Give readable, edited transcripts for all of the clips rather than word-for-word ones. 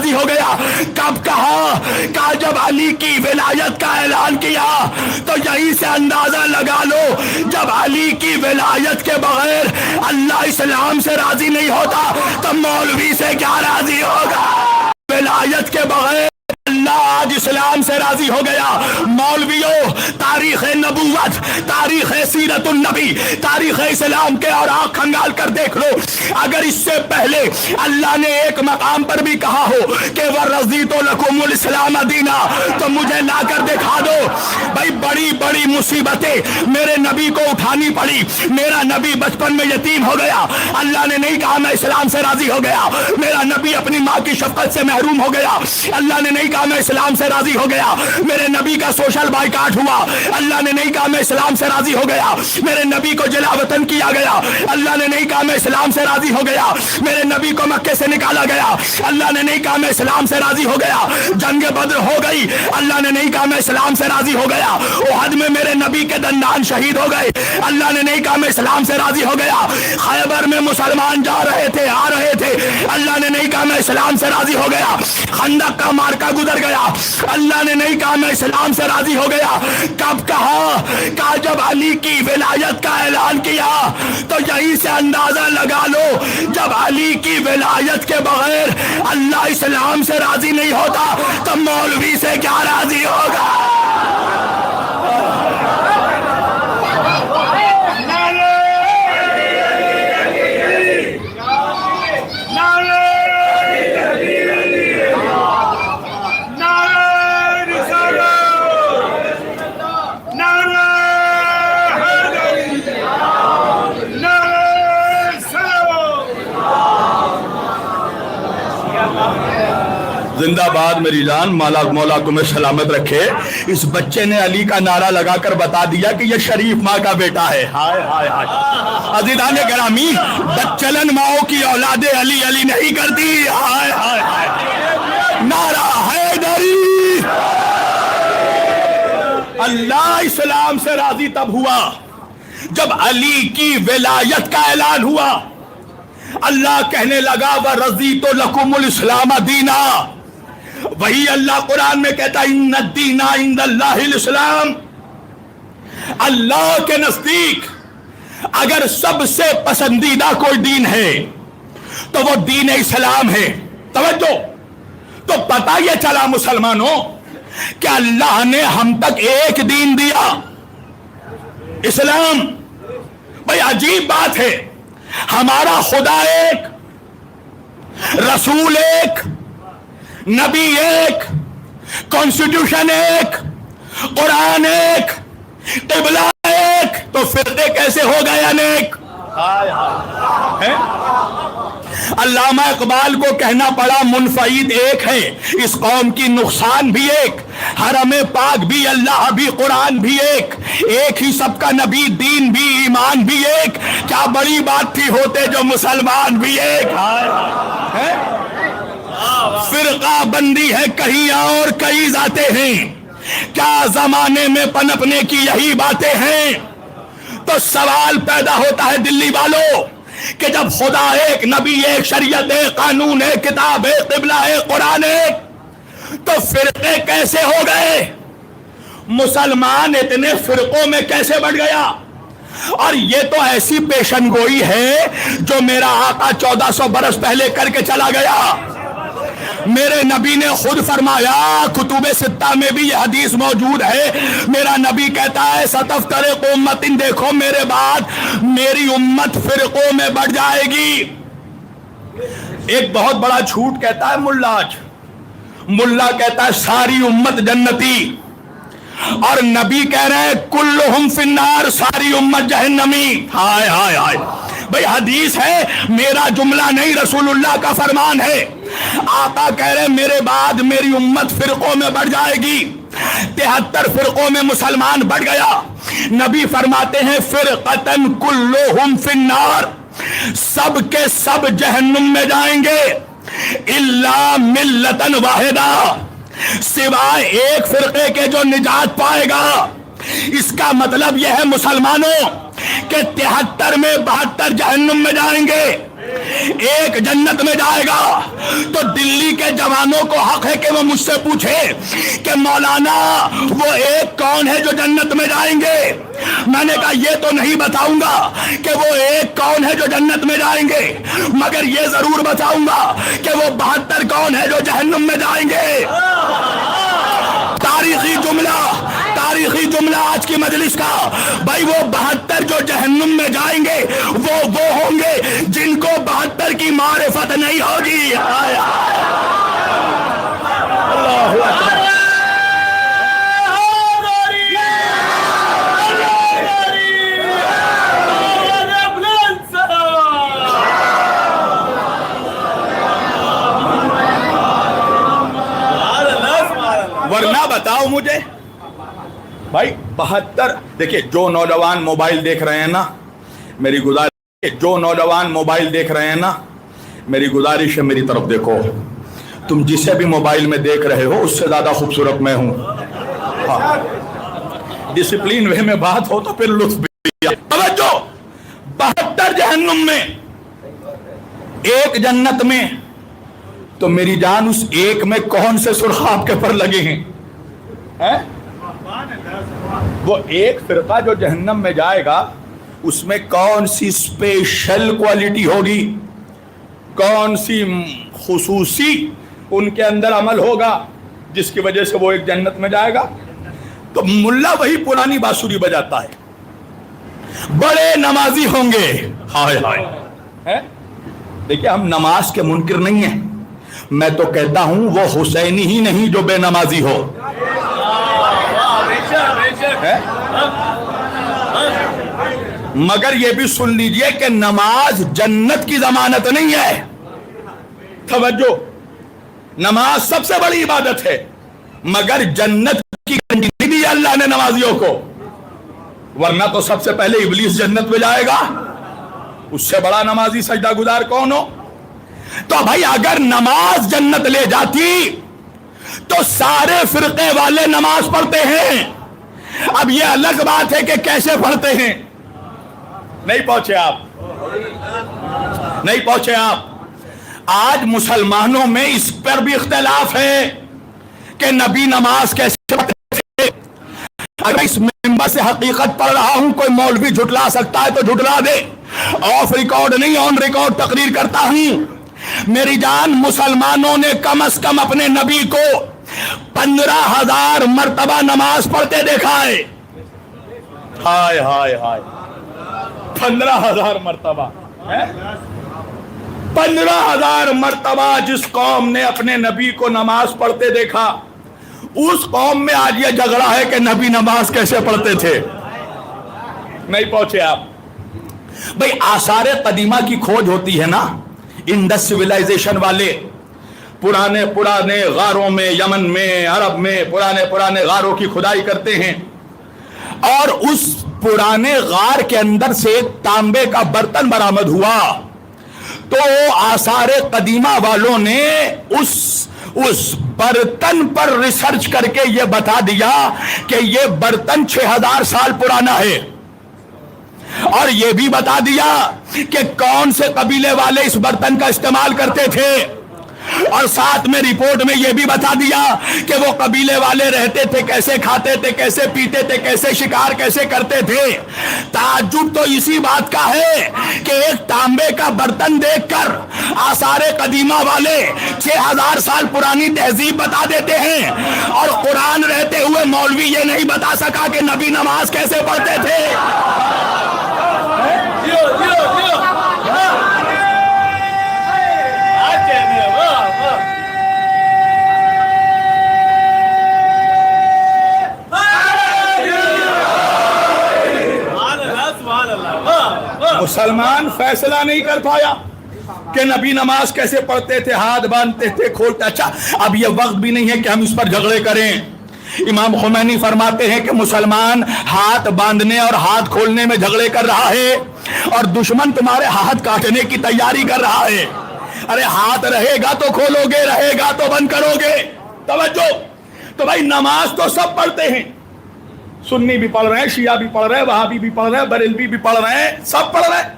راضی ہو گیا. کب کہا جب علی کی ولایت کا اعلان کیا. تو یہیں سے اندازہ لگا لو جب علی کی ولایت کے بغیر اللہ اسلام سے راضی نہیں ہوتا تو مولوی سے کیا راضی ہوگا. ولایت کے بغیر اللہ آج اسلام سے راضی ہو گیا. مولویوں تاریخ نبوت، تاریخ سیرت النبی، تاریخ اسلام کے اور آنکھ کھنگال کر دیکھ لو. اگر اس سے پہلے اللہ نے ایک مقام پر بھی کہا ہو کہ وَرَضِيتُ لَكُمُ الْإِسْلَامَ دِينًا تو مجھے لا کر دکھا دو. بھائی بڑی بڑی مصیبتیں میرے نبی کو اٹھانی پڑی. میرا نبی بچپن میں یتیم ہو گیا. اللہ نے نہیں کہا میں اسلام سے راضی ہو گیا. میرا نبی اپنی ماں کی شفقت سے محروم ہو گیا. اللہ نے نہیں کہا میں اسلام سے راضی ہو گیا. میرے نبی کا سوشل بائیکاٹ ہوا. اللہ نے نہیں کہا میں اسلام سے راضی ہو گیا. میرے نبی کو جلا وطن کیا گیا. اللہ نے نہیں کہا میں اسلام سے راضی ہو گیا. میرے نبی کو مکے سے نکالا گیا. اللہ نے نہیں کہا میں اسلام سے راضی ہو گیا. جنگ بدر ہو گئی. اللہ نے نہیں کہا میں اسلام سے راضی ہو گیا. احد میں میرے نبی کے دندان شہید ہو گئے. اللہ نے نہیں کہا میں اسلام سے راضی ہو گیا. خیبر میں مسلمان جا رہے تھے، آ رہے تھے. اللہ نے نہیں کہا میں اسلام سے راضی ہو گیا. خندق کا مارکا گزر گیا. اللہ نے نہیں کہا میں اسلام سے راضی ہو گیا. کب کہا جب علی کی ولایت کا اعلان کیا. تو یہیں سے اندازہ لگا لو جب علی کی ولایت کے بغیر اللہ اسلام سے راضی نہیں ہوتا تو مولوی سے کیا راضی ہوگا. زندہ باد میری جان، مولا تمہیں سلامت رکھے. اس بچے نے علی کا نعرہ لگا کر بتا دیا کہ یہ شریف ماں کا بیٹا ہے. ہائے ہائے ہائے. عزیزان گرامی، بچلن ماؤں کی اولاد علی علی نہیں کرتی. ہائے ہائے ہائے. نعرہ حیدری. اللہ اسلام سے راضی تب ہوا جب علی کی ولایت کا اعلان ہوا. اللہ کہنے لگا وَرَضِيتُ لَكُمُ الْإِسْلَامَ دِينًا. وہی اللہ قرآن میں کہتا ان الدین عند اللہ الاسلام. اللہ کے نزدیک اگر سب سے پسندیدہ کوئی دین ہے تو وہ دین اسلام ہے. توجہ. تو پتہ یہ چلا مسلمانوں کہ اللہ نے ہم تک ایک دین دیا، اسلام. بھئی عجیب بات ہے، ہمارا خدا ایک، رسول ایک، نبی ایک، کانسٹیٹیوشن ایک، قرآن ایک، قبلہ ایک، تو فرقے کیسے ہو گئے انیک. علامہ اقبال کو کہنا پڑا منفعید ایک ہے، اس قوم کی نقصان بھی ایک، حرم پاک بھی، اللہ بھی، قرآن بھی ایک، ایک ہی سب کا نبی، دین بھی، ایمان بھی ایک. کیا بڑی بات تھی ہوتے جو مسلمان بھی ایک. فرقہ بندی ہے کہیں اور کئی ذاتیں ہیں، کیا زمانے میں پنپنے کی یہی باتیں ہیں. تو سوال پیدا ہوتا ہے دلی والوں کہ جب خدا ایک، نبی ایک، شریعت ایک، قانون ایک، کتاب ایک، قبلہ ایک، قرآن ایک، تو فرقے کیسے ہو گئے؟ مسلمان اتنے فرقوں میں کیسے بڑھ گیا؟ اور یہ تو ایسی پیشن گوئی ہے جو میرا آقا 1400 برس پہلے کر کے چلا گیا. میرے نبی نے خود فرمایا، کتب ستہ میں بھی یہ حدیث موجود ہے، میرا نبی کہتا ہے ستفترق امت، دیکھو میرے بعد میری امت فرقوں میں بڑھ جائے گی. ایک بہت بڑا جھوٹ کہتا ہے ملا کہتا ہے ساری امت جنتی، اور نبی کہہ رہے ہیں کلہم فی النار، ساری امت جہنمی. ہائے ہائے ہائے. بھئی حدیث ہے، میرا جملہ نہیں، رسول اللہ کا فرمان ہے. آقا کہہ رہے ہیں میرے بعد میری امت فرقوں میں بڑھ جائے گی. 73 فرقوں میں مسلمان بڑھ گیا. نبی فرماتے ہیں فرقتن کلہم فی النار، سب کے سب جہنم میں جائیں گے، الا ملتن واحدہ، سوائے ایک فرقے کے جو نجات پائے گا. اس کا مطلب یہ ہے مسلمانوں کہ 73 میں 72 جہنم میں جائیں گے. ایک جنت میں جائے گا تو دلی کے جوانوں کو حق ہے کہ وہ مجھ سے پوچھے کہ مولانا وہ ایک کون ہے جو جنت میں جائیں گے؟ میں نے کہا یہ تو نہیں بتاؤں گا کہ وہ ایک کون ہے جو جنت میں جائیں گے، مگر یہ ضرور بتاؤں گا کہ وہ 72 کون ہے جو جہنم میں جائیں گے۔ تاریخی جملہ آج کی مجلس کا، بھائی وہ 72 جو جہنم میں جائیں گے وہ ہوں گے جن کو 72 کی معرفت نہیں ہوگی۔ اللہ اکبر۔ ورنہ بتاؤ مجھے بھائی 72، دیکھیں جو نوجوان موبائل دیکھ رہے ہیں نا، میری گزارش ہے میری طرف دیکھو، تم جسے بھی موبائل میں دیکھ رہے ہو اس سے زیادہ خوبصورت میں ہوں۔ ڈسپلین وے میں بات ہو تو پھر لطف بھی۔ توجہ، 72 جہنم میں، ایک جنت میں، تو میری جان اس ایک میں کون سے سرخ آپ کے پر لگے ہیں؟ وہ ایک فرقہ جو جہنم میں جائے گا اس میں کون سی اسپیشل کوالٹی ہوگی، کون سی خصوصی ان کے اندر عمل ہوگا جس کی وجہ سے وہ ایک جنت میں جائے گا؟ تو ملا وہی پرانی بانسری بجاتا ہے، بڑے نمازی ہوں گے، ہائے ہائے۔ دیکھیں ہم نماز کے منکر نہیں ہیں، میں تو کہتا ہوں وہ حسینی ہی نہیں جو بے نمازی ہو۔ مگر یہ بھی سن لیجئے کہ نماز جنت کی ضمانت نہیں ہے۔ توجہ، نماز سب سے بڑی عبادت ہے مگر جنت کی گارنٹی دی اللہ نے نمازیوں کو، ورنہ تو سب سے پہلے ابلیس جنت میں جائے گا، اس سے بڑا نمازی سجدہ گزار کون ہو؟ تو بھائی اگر نماز جنت لے جاتی تو سارے فرقے والے نماز پڑھتے ہیں۔ اب یہ الگ بات ہے کہ کیسے پڑھتے ہیں، نہیں پہنچے آپ۔ آج مسلمانوں میں اس پر بھی اختلاف ہے کہ نبی نماز کیسے پڑھتے تھے۔ اگر اس ممبر سے حقیقت پڑھ رہا ہوں، کوئی مولوی جھٹلا سکتا ہے تو جھٹلا دے، آف ریکارڈ نہیں آن ریکارڈ تقریر کرتا ہوں۔ میری جان، مسلمانوں نے کم از کم اپنے نبی کو 15,000 مرتبہ نماز پڑھتے دیکھا ہے۔ ہائے ہائے ہائے، 15,000 مرتبہ، 15,000 مرتبہ جس قوم نے اپنے نبی کو نماز پڑھتے دیکھا، اس قوم میں آج یہ جھگڑا ہے کہ نبی نماز کیسے پڑھتے تھے۔ نہیں پہنچے آپ۔ بھئی آثار قدیمہ کی کھوج ہوتی ہے نا، انڈس سویلائزیشن والے پرانے غاروں میں، یمن میں، عرب میں پرانے غاروں کی کھدائی کرتے ہیں، اور اس پرانے غار کے اندر سے ایک تانبے کا برتن برآمد ہوا، تو آثار قدیمہ والوں نے اس برتن پر ریسرچ کر کے یہ بتا دیا کہ یہ برتن 6,000 سال پرانا ہے، اور یہ بھی بتا دیا کہ کون سے قبیلے والے اس برتن کا استعمال کرتے تھے، اور ساتھ میں رپورٹ میں یہ بھی بتا دیا کہ وہ قبیلے والے رہتے تھے کیسے، کھاتے تھے کیسے، پیتے تھے کیسے، شکار کیسے کرتے تھے۔ تعجب تو اسی بات کا ہے کہ ایک تانبے کا برتن دیکھ کر آثار قدیمہ والے 6,000 سال پرانی تہذیب بتا دیتے ہیں، اور قرآن رہتے ہوئے مولوی یہ نہیں بتا سکا کہ نبی نماز کیسے پڑھتے تھے۔ مسلمان فیصلہ نہیں کر پایا کہ نبی نماز کیسے پڑھتے تھے، ہاتھ باندھتے تھے، کھولتے۔ اچھا اب یہ وقت بھی نہیں ہے کہ ہم اس پر جھگڑے کریں۔ امام خمینی فرماتے ہیں کہ مسلمان ہاتھ باندھنے اور ہاتھ کھولنے میں جھگڑے کر رہا ہے، اور دشمن تمہارے ہاتھ کاٹنے کی تیاری کر رہا ہے۔ ارے ہاتھ رہے گا تو کھولو گے، رہے گا تو بند کرو گے۔ توجہ، تو بھائی نماز تو سب پڑھتے ہیں، سنی بھی پڑھ رہے ہیں، شیعہ بھی پڑھ رہے ہیں، وہابی بھی پڑھ رہے ہیں، بریلوی بھی پڑھ رہے ہیں، سب پڑھ رہے ہیں،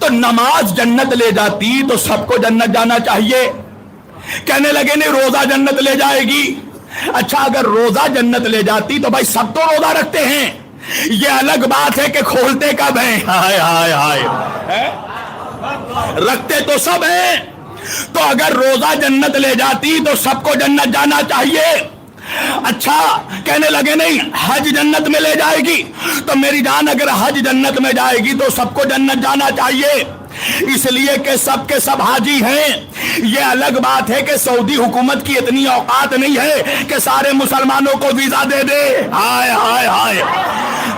تو نماز جنت لے جاتی تو سب کو جنت جانا چاہیے. کہنے لگے نہیں روزہ جنت لے جائے گی. اچھا اگر روزہ جنت لے جاتی تو بھائی سب تو روزہ رکھتے ہیں, یہ الگ بات ہے کہ کھولتے کب ہیں. ہائے ہائے ہائے, رکھتے تو سب ہیں. تو اگر روزہ جنت لے جاتی تو سب کو جنت جانا چاہیے. اچھا کہنے لگے نہیں حج جنت میں لے جائے گی. تو میری جان اگر حج جنت میں جائے گی تو سب کو جنت جانا چاہیے, اس لیے کہ سب کے سب حاجی ہیں. یہ الگ بات ہے کہ سعودی حکومت کی اتنی اوقات نہیں ہے کہ سارے مسلمانوں کو ویزا دے دے. ہائے ہائے ہائے,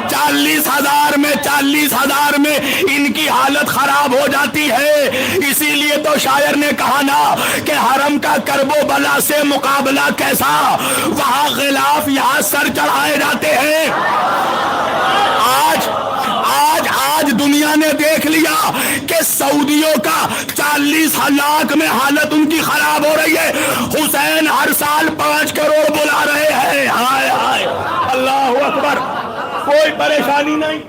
40,000 میں ان کی حالت خراب ہو جاتی ہے. اسی لیے تو شاعر نے کہا نا کہ حرم کا کرب و بلا سے مقابلہ کیسا, وہاں غلاف یہاں سر چڑھائے جاتے ہیں. آج دنیا نے دیکھ لیا کہ سعودیوں کا 40 لاکھ میں حالت ان کی خراب ہو رہی ہے. حسین ہر سال 5 کروڑ بلا رہے ہیں. ہائے ہائے, اللہ اکبر, کوئی پریشانی نہیں.